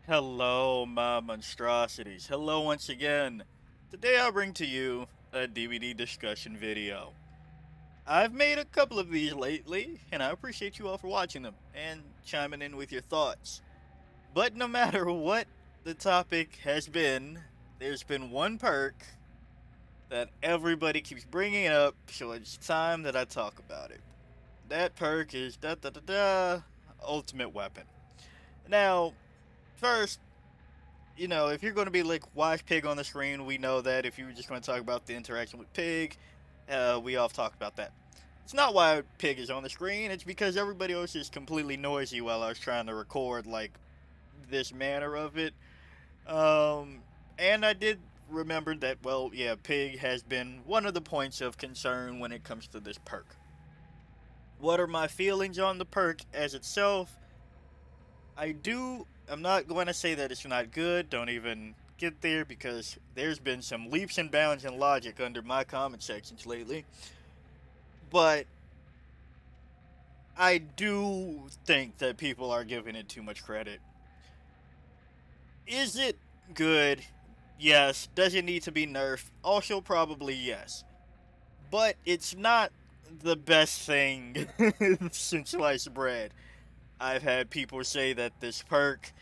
Hello, my monstrosities. Hello once again. Today I bring to you a DVD discussion video. I've made a couple of these lately, and I appreciate you all for watching them and chiming in with your thoughts. But no matter what the topic has been, there's been one perk that everybody keeps bringing up, so it's time that I talk about it. That perk is Ultimate Weapon. Now, first, if you're going to be like, why is Pig on the screen? We know that. If you were just going to talk about the interaction with Pig, we all have talked about that. It's not why Pig is on the screen. It's because everybody else is completely noisy while I was trying to record like this manner of it. Um, and I did remember that. Well, yeah, Pig has been one of the points of concern when it comes to this perk. What are my feelings on the perk as itself? I'm not going to say that it's not good. Don't even get there because there's been some leaps and bounds in logic under my comment sections lately. But I do think that people are giving it too much credit. Is it good? Yes. Does it need to be nerfed? Also, probably yes. But it's not the best thing since sliced bread. I've had people say that this perk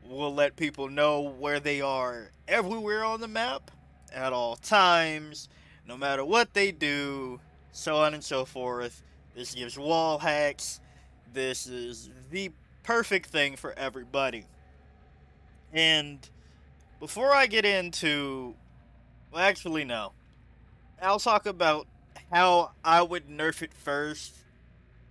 will let people know where they are everywhere on the map at all times, no matter what they do, so on and so forth. This gives wall hacks. This is the perfect thing for everybody. And before I get into, well, actually, no. I'll talk about how I would nerf it first,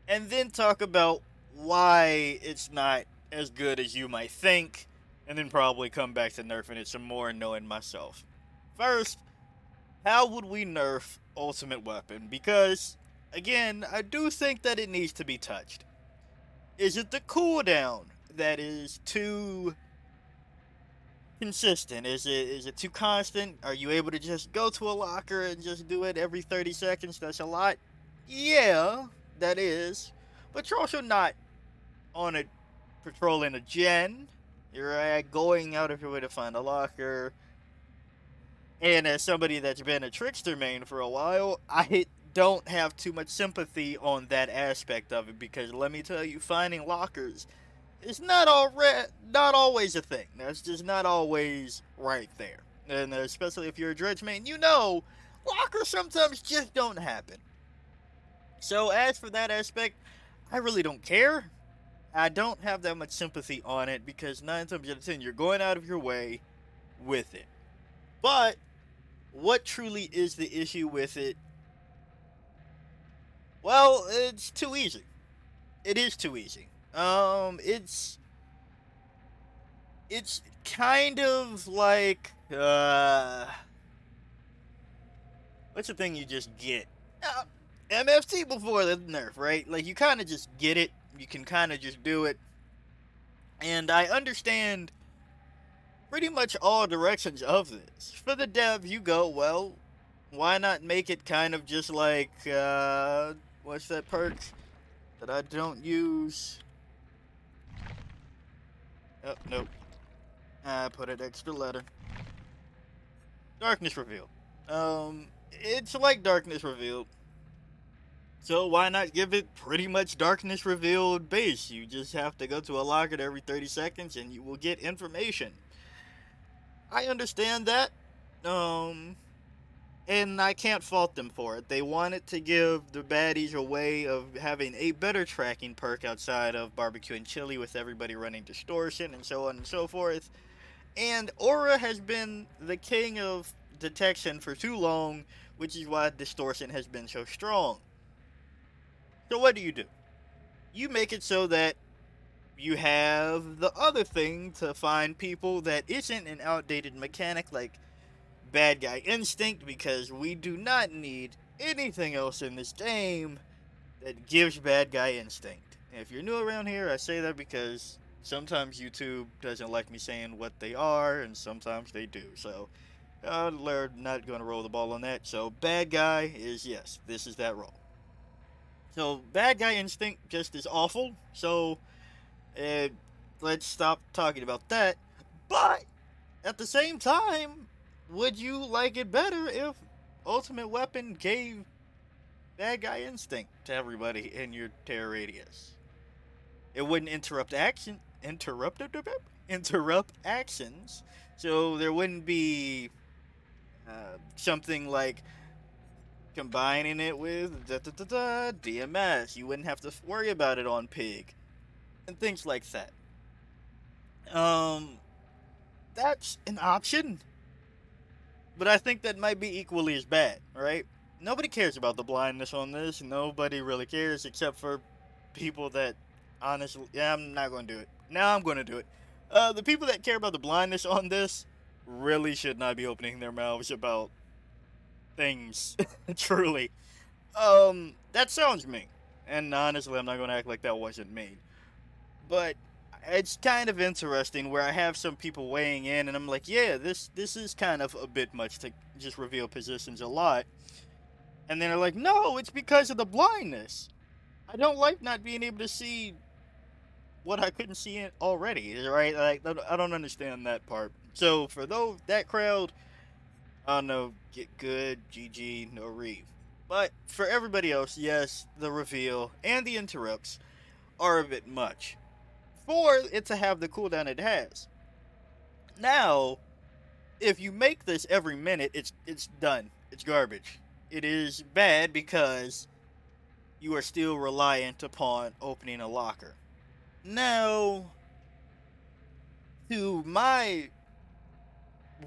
and then talk about why it's not as good as you might think, and then probably come back to nerfing it some more and knowing myself. First, how would we nerf Ultimate Weapon? Because, again, I do think that it needs to be touched. Is it the cooldown that is too consistent? Is it too constant? Are you able to just go to a locker and just do it every 30 seconds? That's a lot. Yeah, that is. But you're also not on a patrolling a gen. You're going out of your way to find a locker. And as somebody that's been a trickster main for a while, I don't have too much sympathy on that aspect of it because let me tell you, finding lockers is not always a thing. That's just not always right there. And especially if you're a dredge main, lockers sometimes just don't happen. So as for that aspect, I really don't care. I don't have that much sympathy on it because 9 times out of 10, you're going out of your way with it. But what truly is the issue with it? Well, it's too easy. It is too easy. It's kind of like what's the thing you just get? MFT before the nerf, right? Like you kind of just get it. You can kind of just do it, and I understand pretty much all directions of this. For the dev, you go, well, why not make it kind of just like, what's that perk that I don't use? Oh, nope. I put an extra letter. Darkness Revealed. It's like Darkness Revealed. So why not give it pretty much Darkness Revealed base? You just have to go to a locker every 30 seconds and you will get information. I understand that. Um, and I can't fault them for it. They wanted to give the baddies a way of having a better tracking perk outside of barbecue and chili with everybody running distortion and so on and so forth. And Aura has been the king of detection for too long, which is why distortion has been so strong. So what do? You make it so that you have the other thing to find people that isn't an outdated mechanic like Bad Guy Instinct, because we do not need anything else in this game that gives Bad Guy Instinct. And if you're new around here, I say that because sometimes YouTube doesn't like me saying what they are, and sometimes they do. So, they're not going to roll the ball on that. So, Bad Guy is, yes, this is that role. So, Bad Guy Instinct just is awful. So, uh, let's stop talking about that. But at the same time, would you like it better if Ultimate Weapon gave bad guy instinct to everybody in your terror radius? It wouldn't interrupt actions, so there wouldn't be something like combining it with DMS. You wouldn't have to worry about it on Pig and things like that. Um, that's an option, but I think that might be equally as bad, right? Nobody cares about the blindness on this. Nobody really cares except for people that honestly, yeah, I'm not going to do it. Now I'm going to do it. The people that care about the blindness on this really should not be opening their mouths about things. Truly. That sounds mean. And honestly, I'm not going to act like that wasn't mean. But it's kind of interesting where I have some people weighing in, and I'm like, yeah, this is kind of a bit much to just reveal positions a lot. And then they're like, no, it's because of the blindness. I don't like not being able to see what I couldn't see it already, right? Like, I don't understand that part. So for that crowd, I don't know, get good, GG, no reeve. But for everybody else, yes, the reveal and the interrupts are a bit much for it to have the cooldown it has. Now, if you make this every minute, it's done. It's garbage. It is bad because you are still reliant upon opening a locker. Now, to my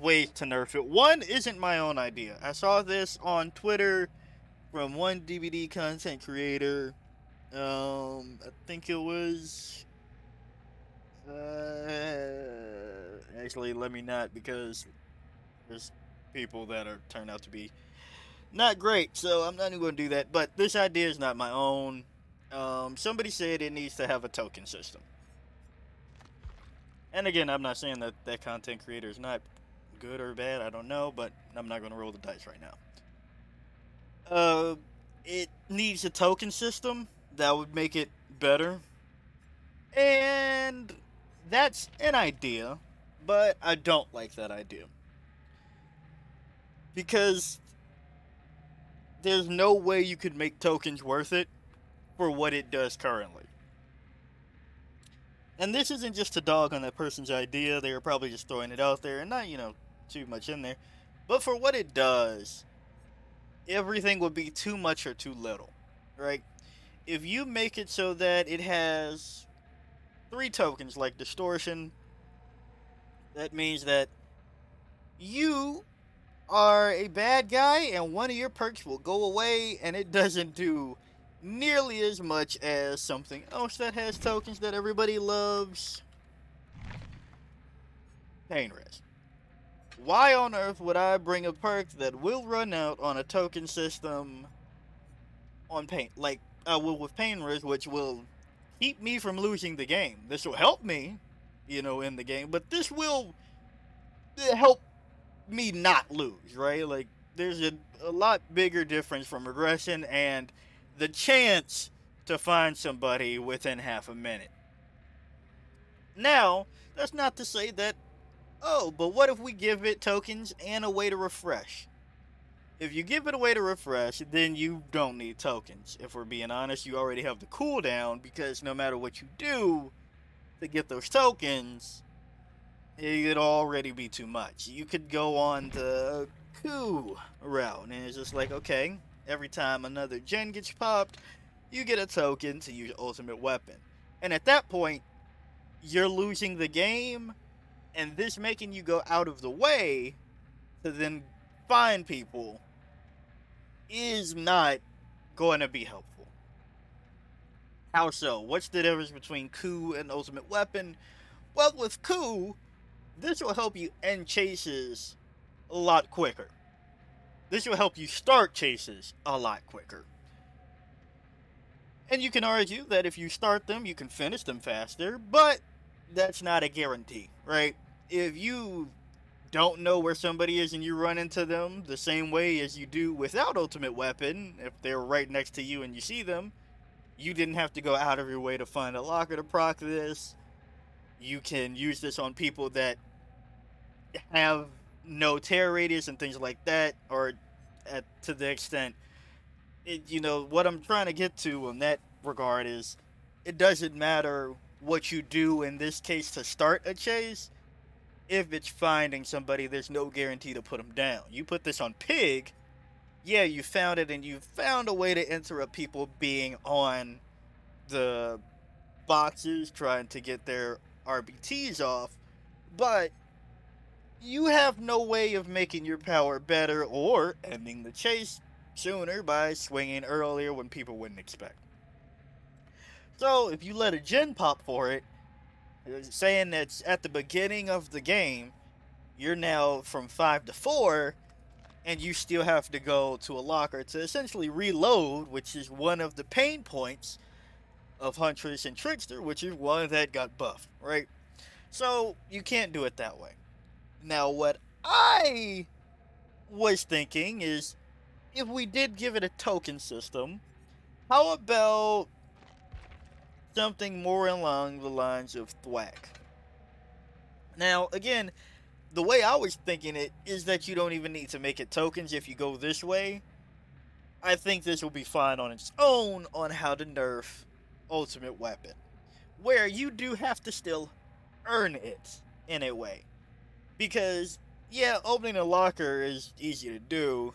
ways to nerf it, one isn't my own idea. I saw this on Twitter from one DVD content creator. I think it was. Actually, let me not, because there's people that are turned out to be not great, so I'm not even going to do that. But this idea is not my own. Somebody said it needs to have a token system. And again, I'm not saying that that content creator is not good or bad. I don't know, but I'm not going to roll the dice right now. It needs a token system that would make it better. And that's an idea, but I don't like that idea. Because there's no way you could make tokens worth it for what it does currently. And this isn't just a dog on that person's idea. They were probably just throwing it out there and not, too much in there. But for what it does, everything would be too much or too little, right? If you make it so that it has 3 tokens like distortion, that means that you are a bad guy and one of your perks will go away and it doesn't do nearly as much as something else that has tokens that everybody loves. Pain Res. Why on earth would I bring a perk that will run out on a token system on Pain? Like I will with Pain Res, which will keep me from losing the game. This will help me, in the game, but this will help me not lose, right? Like, there's a lot bigger difference from regression and the chance to find somebody within half a minute. Now, that's not to say that, but what if we give it tokens and a way to refresh? If you give it a way to refresh, then you don't need tokens. If we're being honest, you already have the cooldown, because no matter what you do to get those tokens, it'd already be too much. You could go on the coup route, and it's just like, okay, every time another gen gets popped, you get a token to use ultimate weapon. And at that point, you're losing the game, and this making you go out of the way to then find people is not going to be helpful. How so? What's the difference between coup and ultimate weapon? Well, with coup, this will help you end chases a lot quicker. This will help you start chases a lot quicker. And you can argue that if you start them, you can finish them faster, but that's not a guarantee, right? If you don't know where somebody is and you run into them the same way as you do without ultimate weapon, if they're right next to you and you see them, you didn't have to go out of your way to find a locker to proc this. You can use this on people that have no tear radius and things like that, or to the extent what I'm trying to get to in that regard is it doesn't matter what you do in this case to start a chase. If it's finding somebody, there's no guarantee to put them down. You put this on Pig, yeah, you found it and you found a way to interrupt people being on the boxes trying to get their RBTs off, but you have no way of making your power better or ending the chase sooner by swinging earlier when people wouldn't expect. So if you let a gen pop for it, saying that's at the beginning of the game, you're now from 5 to 4, and you still have to go to a locker to essentially reload, which is one of the pain points of Huntress and Trickster, which is one that got buffed, right? So you can't do it that way. Now, what I was thinking is if we did give it a token system, how about something more along the lines of Thwack? Now, again, the way I was thinking it is that you don't even need to make it tokens if you go this way. I think this will be fine on its own on how to nerf Ultimate Weapon, where you do have to still earn it in a way. Because, yeah, opening a locker is easy to do,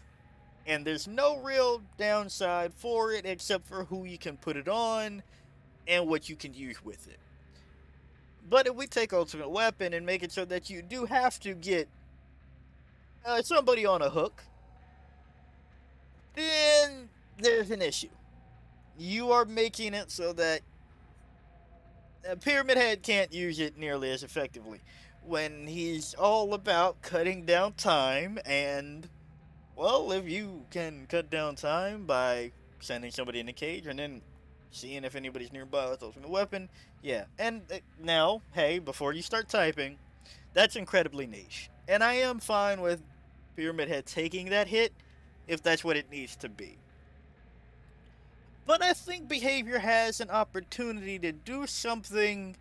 and there's no real downside for it except for who you can put it on and what you can use with it. But if we take Ultimate Weapon and make it so that you do have to get somebody on a hook, then there's an issue. You are making it so that Pyramid Head can't use it nearly as effectively when he's all about cutting down time. And, well, if you can cut down time by sending somebody in the cage and then seeing if anybody's nearby with Ultimate Weapon, yeah. And now, hey, before you start typing, that's incredibly niche. And I am fine with Pyramid Head taking that hit if that's what it needs to be. But I think Behavior has an opportunity to do something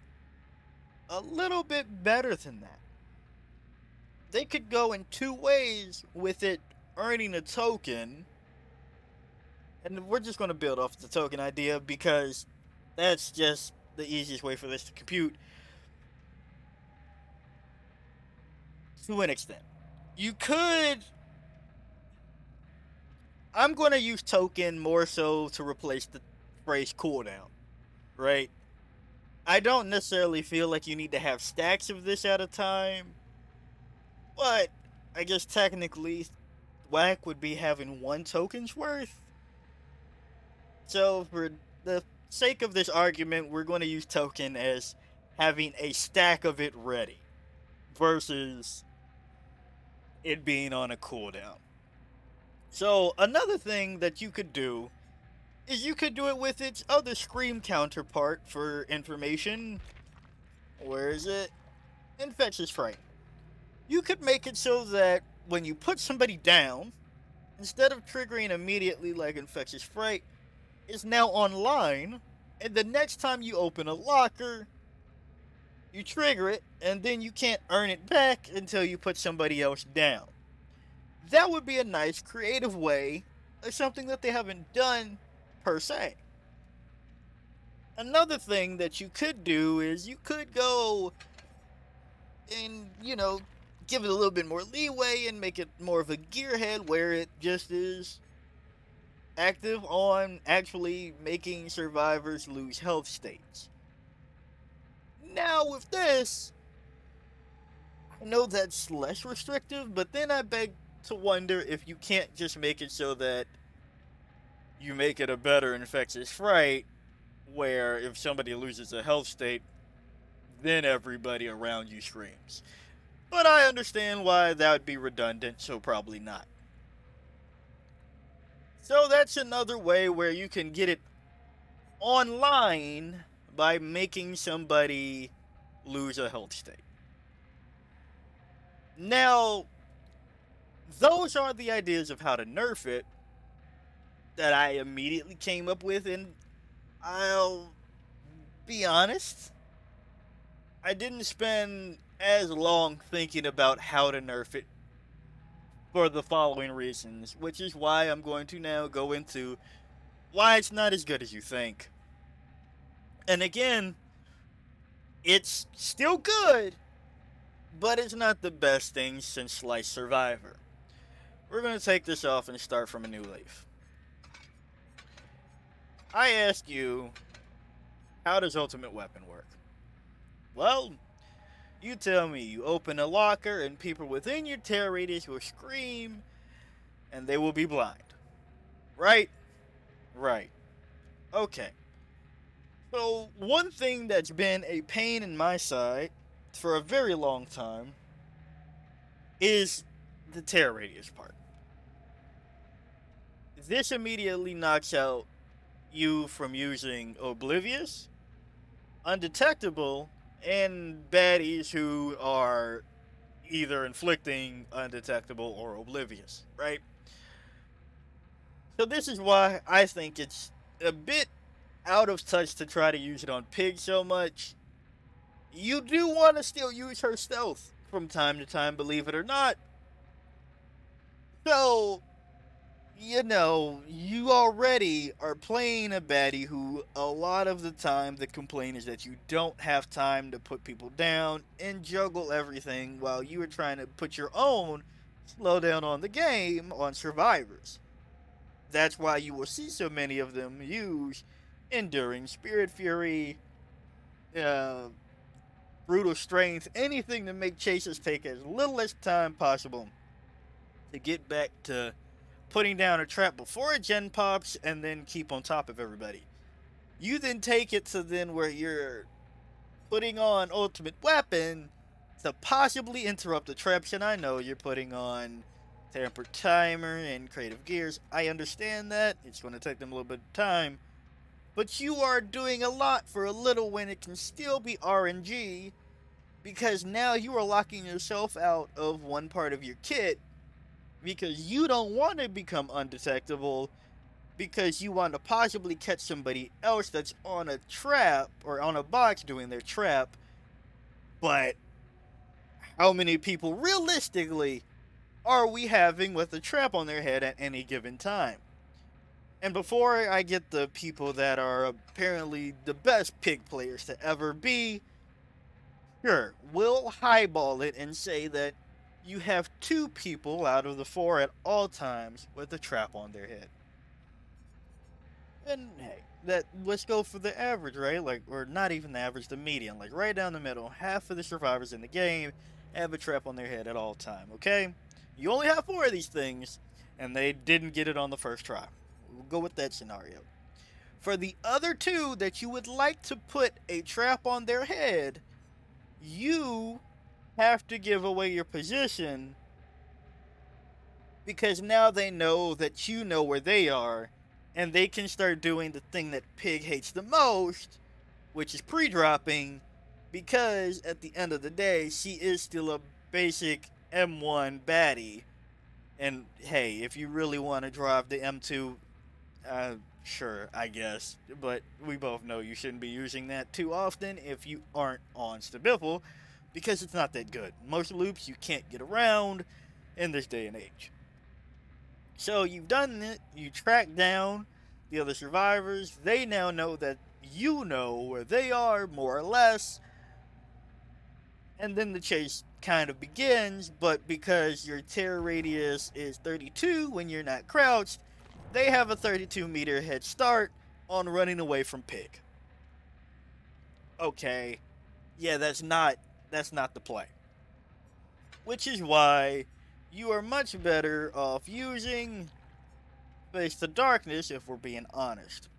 a little bit better than that. They could go in two ways with it earning a token. And we're just going to build off the token idea because that's just the easiest way for this to compute. To an extent. You could... I'm going to use token more so to replace the phrase cooldown, right? I don't necessarily feel like you need to have stacks of this at a time, but I guess technically Whack would be having one token's worth. So for the sake of this argument, we're going to use token as having a stack of it ready versus it being on a cooldown. So another thing that you could do is you could do it with its other Scream counterpart for information. Where is it? Infectious Fright. You could make it so that when you put somebody down, instead of triggering immediately like Infectious Fright, it's now online, and the next time you open a locker, you trigger it, and then you can't earn it back until you put somebody else down. That would be a nice creative way of something that they haven't done per se. Another thing that you could do is you could go and, give it a little bit more leeway and make it more of a gearhead where it just is active on actually making survivors lose health states. Now with this, I know that's less restrictive, but then I beg to wonder if you can't just make it so that you make it a better Infectious Fright, where if somebody loses a health state, then everybody around you screams. But I understand why that would be redundant, so probably not. So that's another way where you can get it online by making somebody lose a health state. Now, those are the ideas of how to nerf it that I immediately came up with, and I'll be honest, I didn't spend as long thinking about how to nerf it for the following reasons, which is why I'm going to now go into why it's not as good as you think. And again, it's still good, but it's not the best thing since Slice Survivor. We're going to take this off and start from a new leaf. I ask you, how does Ultimate Weapon work? Well, you tell me. You open a locker and people within your terror radius will scream and they will be blind. Right? Right. Okay. So, one thing that's been a pain in my side for a very long time is the terror radius part. This immediately knocks out you from using Oblivious, Undetectable, and baddies who are either inflicting Undetectable or Oblivious, right? So this is why I think it's a bit out of touch to try to use it on Pig so much. You do want to still use her stealth from time to time, believe it or not. So, you already are playing a baddie who a lot of the time the complaint is that you don't have time to put people down and juggle everything while you are trying to put your own slow down on the game on survivors. That's why you will see so many of them use Enduring Spirit Fury, Brutal Strength, anything to make chasers take as little as time possible to get back to putting down a trap before a gen pops and then keep on top of everybody. You then take it to then where you're putting on Ultimate Weapon to possibly interrupt the traps, and I know you're putting on Tempered Timer and Creative Gears. I understand that. It's going to take them a little bit of time. But you are doing a lot for a little when it can still be RNG, because now you are locking yourself out of one part of your kit because you don't want to become undetectable because you want to possibly catch somebody else that's on a trap or on a box doing their trap. But how many people realistically are we having with a trap on their head at any given time? And before I get the people that are apparently the best pig players to ever be, sure, we'll highball it and say that you have 2 people out of the 4 at all times with a trap on their head. And hey, let's go for the average, right? Like, or not even the average, the median. Like, right down the middle, half of the survivors in the game have a trap on their head at all time, okay? You only have 4 of these things, and they didn't get it on the first try. We'll go with that scenario. For the other 2 that you would like to put a trap on their head, you have to give away your position because now they know that you know where they are and they can start doing the thing that Pig hates the most, which is pre-dropping, because at the end of the day, she is still a basic M1 baddie. And hey, if you really want to drive the M2, sure, I guess. But we both know you shouldn't be using that too often if you aren't on Stabiffle, because it's not that good. Most loops you can't get around in this day and age. So you've done it, you track down the other survivors, they now know that you know where they are, more or less, and then the chase kind of begins, but because your terror radius is 32 when you're not crouched, they have a 32 meter head start on running away from Pig. Okay, yeah, that's not the play. Which is why you are much better off using Face the Darkness, if we're being honest.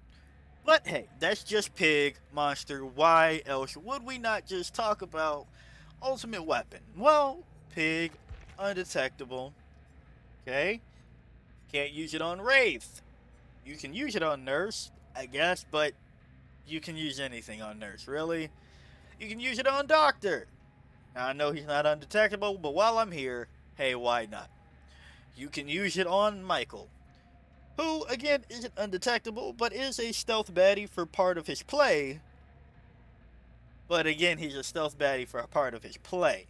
But hey, that's just Pig, Monster. Why else would we not just talk about Ultimate Weapon? Well, Pig, undetectable. Okay? Can't use it on Wraith. You can use it on Nurse, I guess, but you can use anything on Nurse, really. You can use it on Doctor. Now, I know he's not undetectable, but while I'm here, hey, why not? You can use it on Michael, who, again, isn't undetectable, but is a stealth baddie for part of his play. But again, he's a stealth baddie for a part of his play.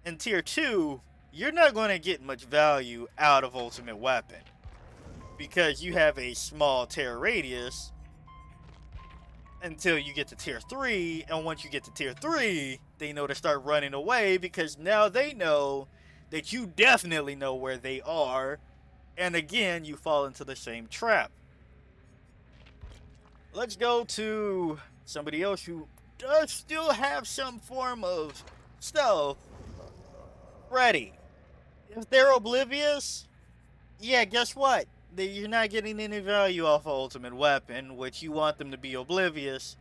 in tier 2, you're not going to get much value out of Ultimate Weapon because you have a small tear radius until you get to tier 3, and once you get to tier 3, they know to start running away because now they know that you definitely know where they are, and again, you fall into the same trap. Let's go to somebody else who does still have some form of stealth. Freddy. If they're oblivious, yeah, guess what? You're not getting any value off of Ultimate Weapon, which you want them to be oblivious,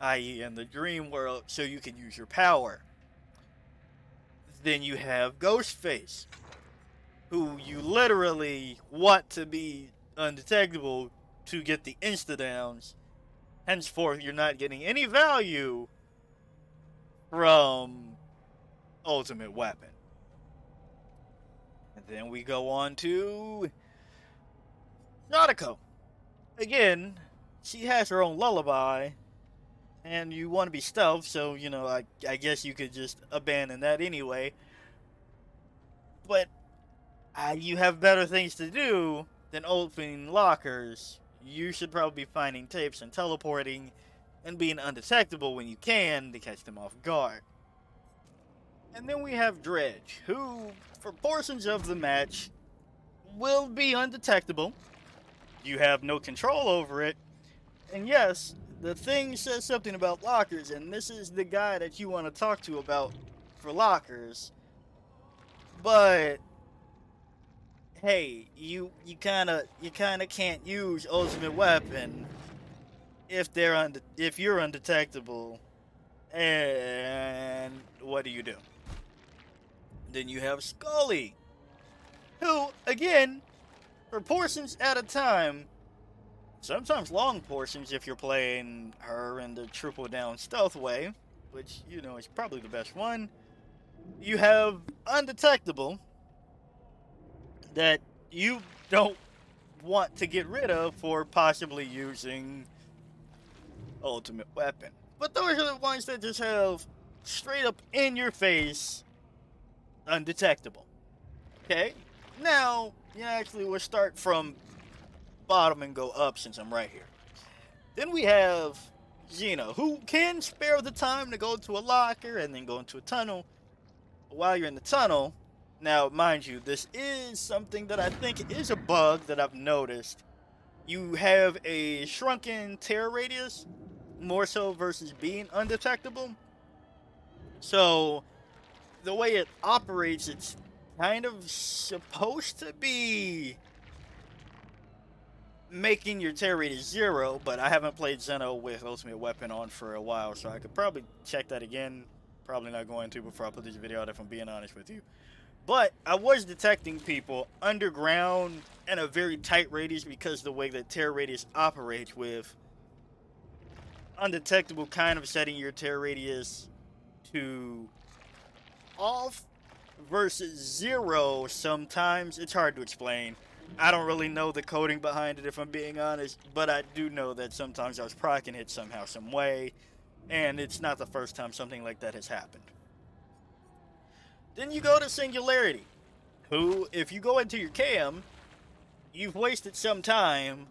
i.e. in the dream world, so you can use your power. Then you have Ghostface, who you literally want to be undetectable to get the insta-downs. Henceforth, you're not getting any value from Ultimate Weapon. And then we go on to Nautico. Again, she has her own lullaby, and you want to be stealth, so, you know, I guess you could just abandon that anyway. But you have better things to do than opening lockers. You should probably be finding tapes and teleporting and being undetectable when you can to catch them off guard. And then we have Dredge, who, for portions of the match, will be undetectable. You have no control over it. And yes, the thing says something about lockers, and this is the guy that you want to talk to about for lockers. But hey, you kind of can't use Ultimate Weapon if you're undetectable. And what do? Then you have Scully, who, again, for portions at a time, sometimes long portions if you're playing her in the triple down stealth way, which, you know, is probably the best one. You have undetectable that you don't want to get rid of for possibly using Ultimate Weapon. But those are the ones that just have straight up in your face undetectable. Okay? Now, actually, we'll start from bottom and go up since I'm right here. Then we have Xena, who can spare the time to go to a locker and then go into a tunnel. While you're in the tunnel, now, mind you, this is something that I think is a bug that I've noticed. You have a shrunken tear radius, more so versus being undetectable. So, the way it operates, it's kind of supposed to be making your tear radius 0, but I haven't played Xeno with Ultimate Weapon on for a while, so I could probably check that again. Probably not going to before I put this video out, if I'm being honest with you. But I was detecting people underground in a very tight radius because the way that tear radius operates, with undetectable kind of setting your tear radius to off versus 0. Sometimes it's hard to explain. I don't really know the coding behind it, if I'm being honest, but I do know that sometimes I was proccing it somehow, some way, and it's not the first time something like that has happened. Then you go to Singularity, who, if you go into your cam, you've wasted some time,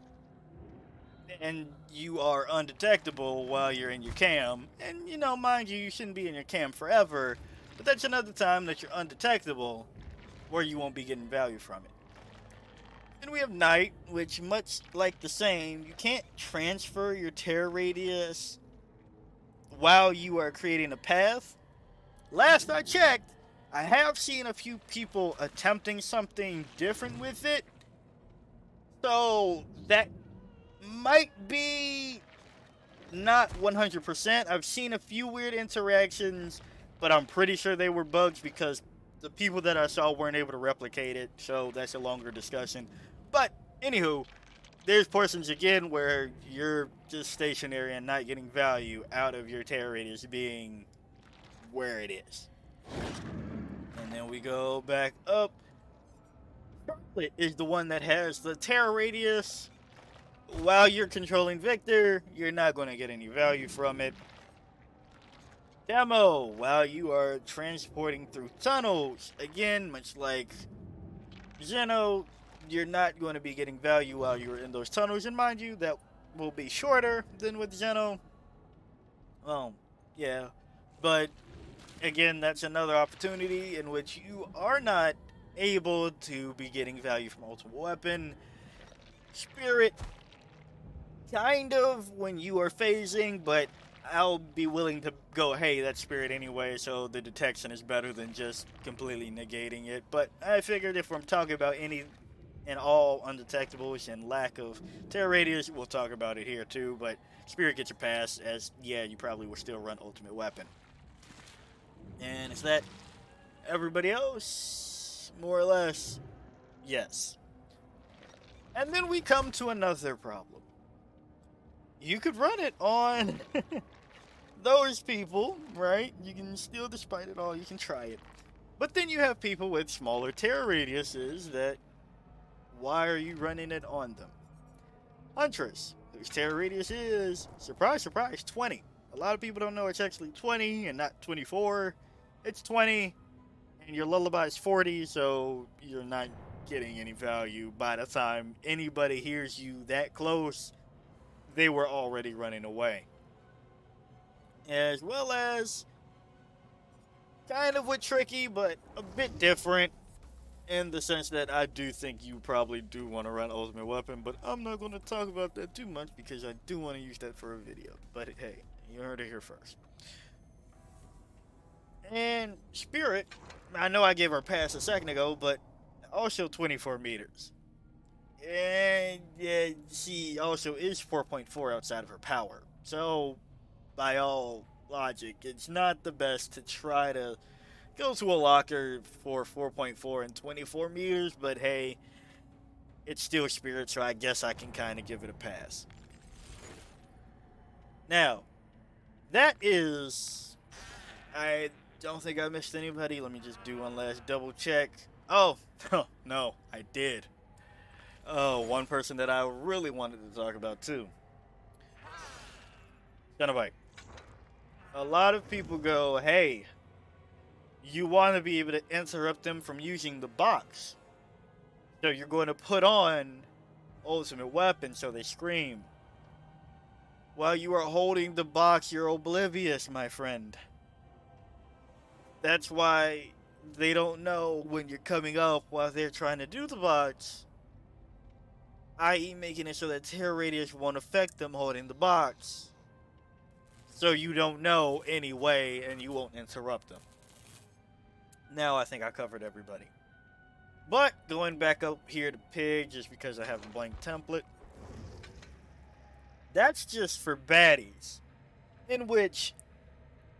and you are undetectable while you're in your cam. And, you know, mind you, you shouldn't be in your cam forever, but that's another time that you're undetectable, where you won't be getting value from it. Then we have Night, which, much like the same, you can't transfer your tear radius while you are creating a path. Last I checked, I have seen a few people attempting something different with it, so that might be not 100%. I've seen a few weird interactions, but I'm pretty sure they were bugs because the people that I saw weren't able to replicate it, so that's a longer discussion. But, anywho, there's portions again where you're just stationary and not getting value out of your tear radius being where it is. And then we go back up. Charlotte is the one that has the tear radius. While you're controlling Victor, you're not going to get any value from it. Demo, while you are transporting through tunnels, again, much like Zeno, you're not going to be getting value while you're in those tunnels, and mind you, that will be shorter than with Zeno. Yeah, but again, that's another opportunity in which you are not able to be getting value from Ultimate Weapon. Spirit, kind of when you are phasing, but I'll be willing to go, hey, that's Spirit anyway, so the detection is better than just completely negating it. But I figured if I'm talking about any and all undetectables and lack of terror radius, we'll talk about it here too. But Spirit gets your pass, as yeah, you probably will still run Ultimate Weapon. And is that everybody else? More or less, yes. And then we come to another problem. You could run it on those people, right? You can still, despite it all, you can try it. But then you have people with smaller terror radiuses that, why are you running it on them? Huntress, whose terror radius is, surprise, surprise, 20. A lot of people don't know it's actually 20 and not 24. It's 20, and your lullaby is 40, so you're not getting any value by the time anybody hears you that close. They were already running away. As well as kind of with Tricky, but a bit different in the sense that I do think you probably do want to run Ultimate Weapon, but I'm not going to talk about that too much because I do want to use that for a video. But hey, you heard it here first. And Spirit, I know I gave her a pass a second ago, but also 24 meters. And yeah, she also is 4.4 outside of her power. So, by all logic, it's not the best to try to go to a locker for 4.4 and 24 meters, but hey, it's still Spirit, so I guess I can kind of give it a pass. Now, that is. I don't think I missed anybody. Let me just do one last double check. Oh, no, I did. Oh, one person that I really wanted to talk about too. Cenobite. A lot of people go, hey, you want to be able to interrupt them from using the box. So you're going to put on Ultimate Weapon so they scream. While you are holding the box, you're oblivious, my friend. That's why they don't know when you're coming up while they're trying to do the box. I.e. making it so that terror radius won't affect them holding the box. So you don't know anyway and you won't interrupt them. Now I think I covered everybody. But going back up here to Pig, just because I have a blank template. That's just for baddies. In which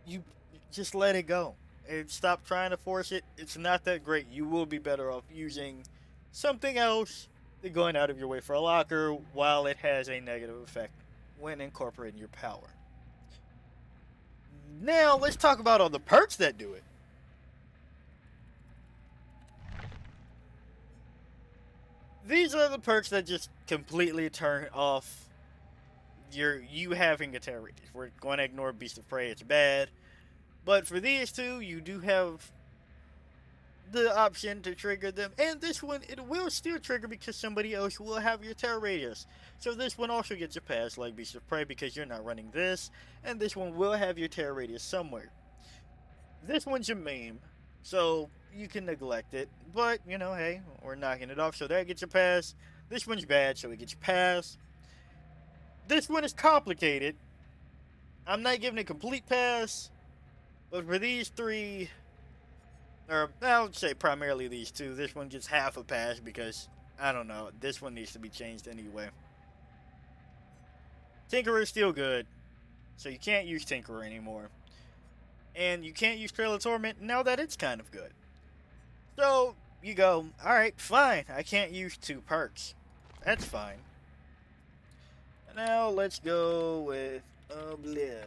you just let it go. And stop trying to force it. It's not that great. You will be better off using something else than going out of your way for a locker while it has a negative effect when incorporating your power. Now let's talk about all the perks that do it. These are the perks that just completely turn off you having a terror radius. We're going to ignore Beast of Prey, it's bad. But for these two, you do have the option to trigger them. And this one, it will still trigger because somebody else will have your terror radius. So this one also gets a pass like Beast of Prey because you're not running this. And this one will have your terror radius somewhere. This one's a meme, so you can neglect it. But, you know, hey, we're knocking it off. So that gets a pass. This one's bad, so it gets a pass. This one is complicated. I'm not giving a complete pass. But for these three, or I would say primarily these two, this one gets half a pass because, I don't know, this one needs to be changed anyway. Tinkerer is still good, so you can't use Tinkerer anymore. And you can't use Trail of Torment now that it's kind of good. So, you go, alright, fine, I can't use two perks. That's fine. Now, let's go with Obliv.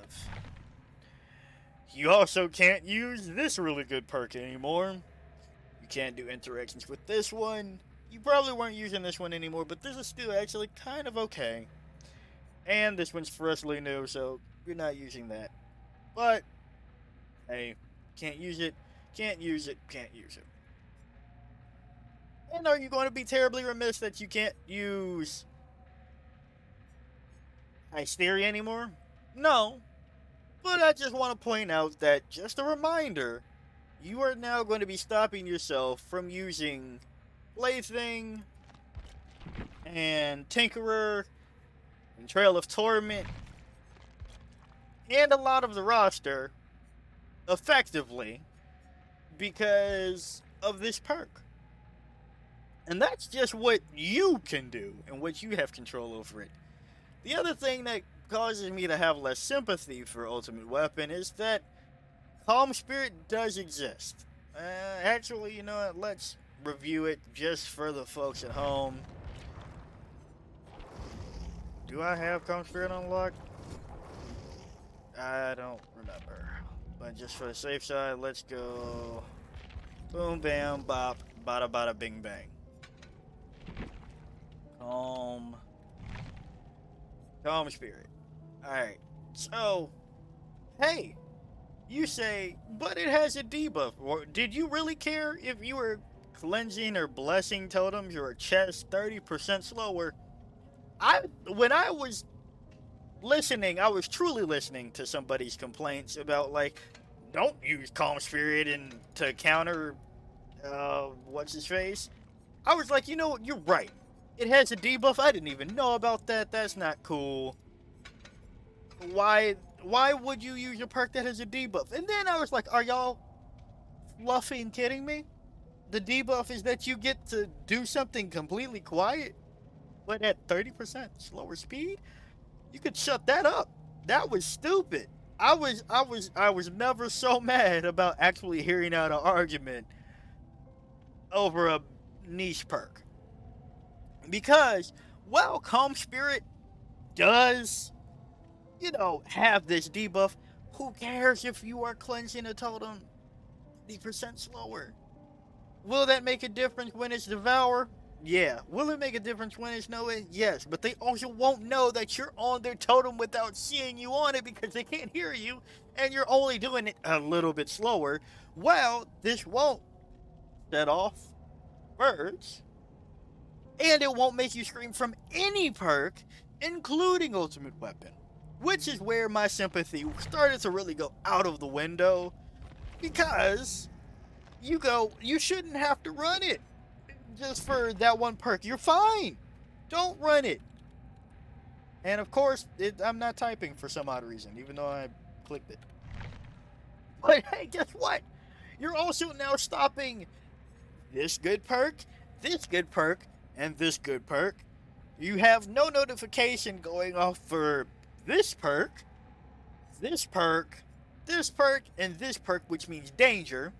You also can't use this really good perk anymore. You can't do interactions with this one. You probably weren't using this one anymore, but this is still actually kind of okay. And this one's freshly new, so you're not using that. But Hey, can't use it, can't use it, can't use it. And are you going to be terribly remiss that you can't use Hysteria anymore? No, but I just want to point out that, just a reminder, you are now going to be stopping yourself from using Plaything and Tinkerer and Trail of Torment and a lot of the roster effectively because of this perk. And that's just what you can do and what you have control over it. The other thing that causes me to have less sympathy for Ultimate Weapon is that Calm Spirit does exist. Actually, you know what? Let's review it just for the folks at home. Do I have Calm Spirit unlocked? I don't remember. But just for the safe side, let's go boom, bam, bop, bada, bada, bing, bang. Calm Spirit. Alright, so, hey, you say, but it has a debuff. Or did you really care if you were cleansing or blessing totems or chest 30% slower? When I was listening, I was truly listening to somebody's complaints about, like, don't use Calm Spirit and to counter, what's his face? I was like, you know what, you're right. It has a debuff. I didn't even know about that. That's not cool. Why would you use a perk that has a debuff? And then I was like, are y'all fluffing kidding me? The debuff is that you get to do something completely quiet, but at 30% slower speed? You could shut that up. That was stupid. I was never so mad about actually hearing out an argument over a niche perk. Because, well, Calm Spirit does, you know, have this debuff. Who cares if you are cleansing a totem 30% slower? Will that make a difference when it's Devour? Yeah. Will it make a difference when it's Noah? Yes. But they also won't know that you're on their totem without seeing you on it because they can't hear you and you're only doing it a little bit slower. Well, this won't set off birds. And it won't make you scream from any perk, including Ultimate Weapon. Which is where my sympathy started to really go out of the window. Because you shouldn't have to run it just for that one perk. You're fine. Don't run it. And of course, I'm not typing for some odd reason, even though I clicked it. But hey, guess what? You're also now stopping this good perk, and this good perk. You have no notification going off for this perk, this perk, this perk, and this perk, which means danger.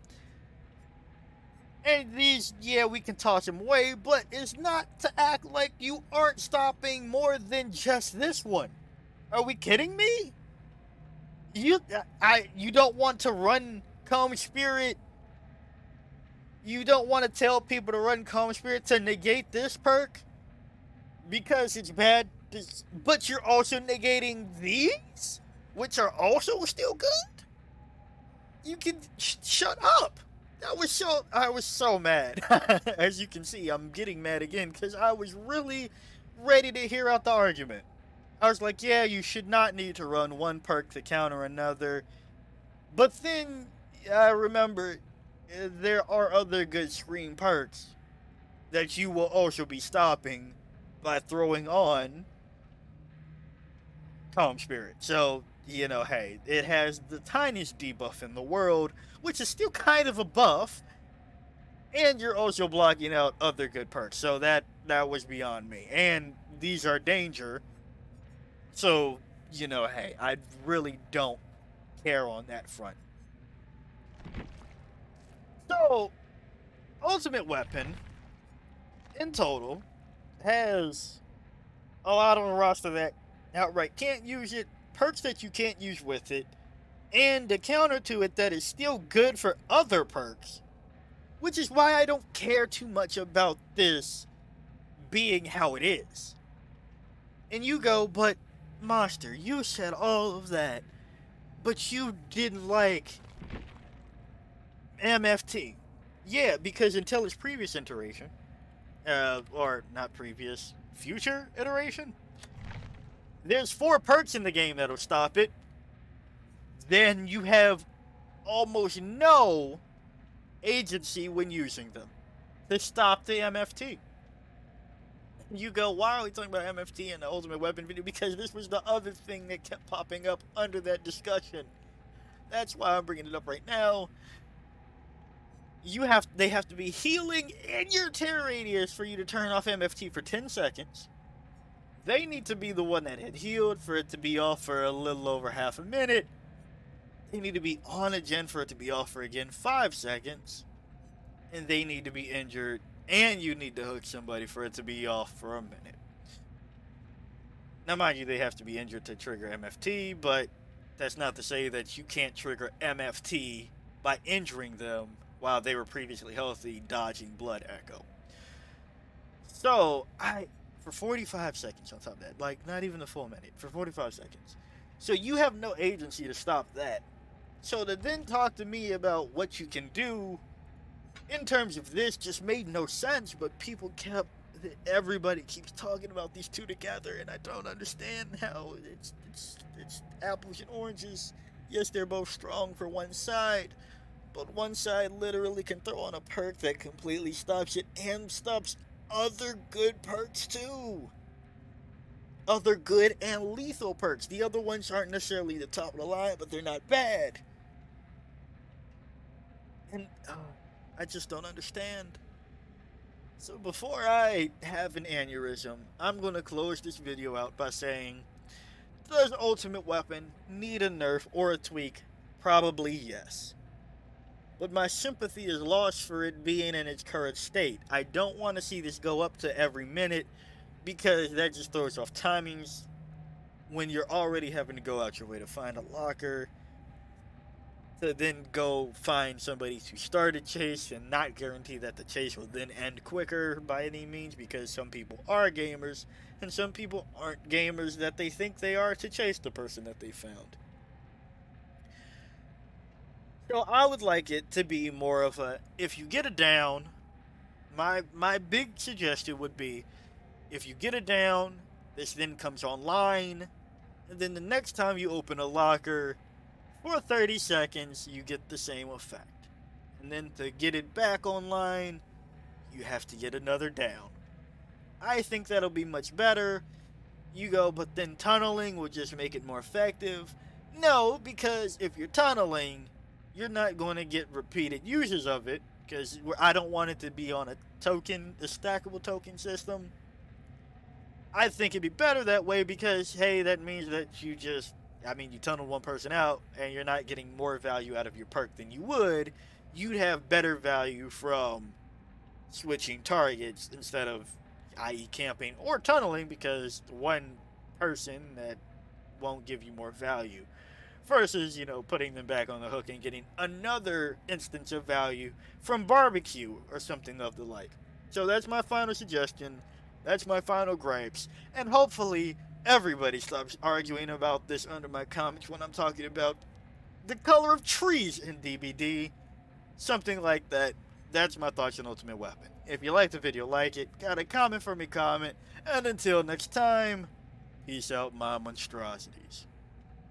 And these, yeah, we can toss them away, but it's not to act like you aren't stopping more than just this one. Are we kidding me? You don't want to run Calm Spirit. You don't want to tell people to run Calm Spirit to negate this perk because it's bad, but you're also negating these, which are also still good? You can shut up. I was so mad. As you can see, I'm getting mad again because I was really ready to hear out the argument. I was like, yeah, you should not need to run one perk to counter another. But then I remember there are other good screen perks that you will also be stopping by throwing on Calm Spirit. So, you know, hey, it has the tiniest debuff in the world, which is still kind of a buff, and you're also blocking out other good perks. So that was beyond me. And these are danger. So, you know, hey, I really don't care on that front. So, Ultimate Weapon, in total, has a lot on the roster that outright can't use it, perks that you can't use with it, and the counter to it that is still good for other perks. Which is why I don't care too much about this being how it is. And you go, but Monster, you said all of that, but you didn't like MFT. Yeah, because until its previous iteration, or not previous, future iteration, there's 4 perks in the game that'll stop it. Then you have almost no agency when using them to stop the MFT. You go, why are we talking about MFT in the Ultimate Weapon video? Because this was the other thing that kept popping up under that discussion. That's why I'm bringing it up right now. They have to be healing in your tear radius for you to turn off MFT for 10 seconds. They need to be the one that had healed for it to be off for a little over half a minute. They need to be on a gen for it to be off for again 5 seconds. And they need to be injured. And you need to hook somebody for it to be off for a minute. Now, mind you, they have to be injured to trigger MFT, but that's not to say that you can't trigger MFT by injuring them while they were previously healthy, dodging Blood Echo. So, for 45 seconds on top of that, like not even a full minute, for 45 seconds. So you have no agency to stop that. So to then talk to me about what you can do in terms of this just made no sense, but everybody keeps talking about these two together, and I don't understand how it's apples and oranges. Yes, they're both strong for one side, but one side literally can throw on a perk that completely stops it and stops other good perks too. Other good and lethal perks. The other ones aren't necessarily the top of the line, but they're not bad. And I just don't understand. So before I have an aneurysm, I'm going to close this video out by saying, does Ultimate Weapon need a nerf or a tweak? Probably yes. But my sympathy is lost for it being in its current state. I don't want to see this go up to every minute, because that just throws off timings when you're already having to go out your way to find a locker, to then go find somebody to start a chase and not guarantee that the chase will then end quicker by any means, because some people are gamers and some people aren't gamers that they think they are to chase the person that they found. So I would like it to be more of a, if you get a down, my big suggestion would be, if you get a down, this then comes online, and then the next time you open a locker, for 30 seconds, you get the same effect. And then to get it back online, you have to get another down. I think that'll be much better. You go, but then tunneling will just make it more effective. No, because if you're tunneling, you're not going to get repeated uses of it, because I don't want it to be on a stackable token system. I think it'd be better that way, because, hey, that means that you tunnel one person out and you're not getting more value out of your perk than you would. You'd have better value from switching targets instead of, i.e. camping or tunneling, because one person that won't give you more value. Versus, putting them back on the hook and getting another instance of value from barbecue or something of the like. So that's my final suggestion. That's my final gripes. And hopefully everybody stops arguing about this under my comments when I'm talking about the color of trees in DBD. Something like that. That's my thoughts on Ultimate Weapon. If you liked the video, like it. Got a comment for me, comment. And until next time, peace out, my monstrosities.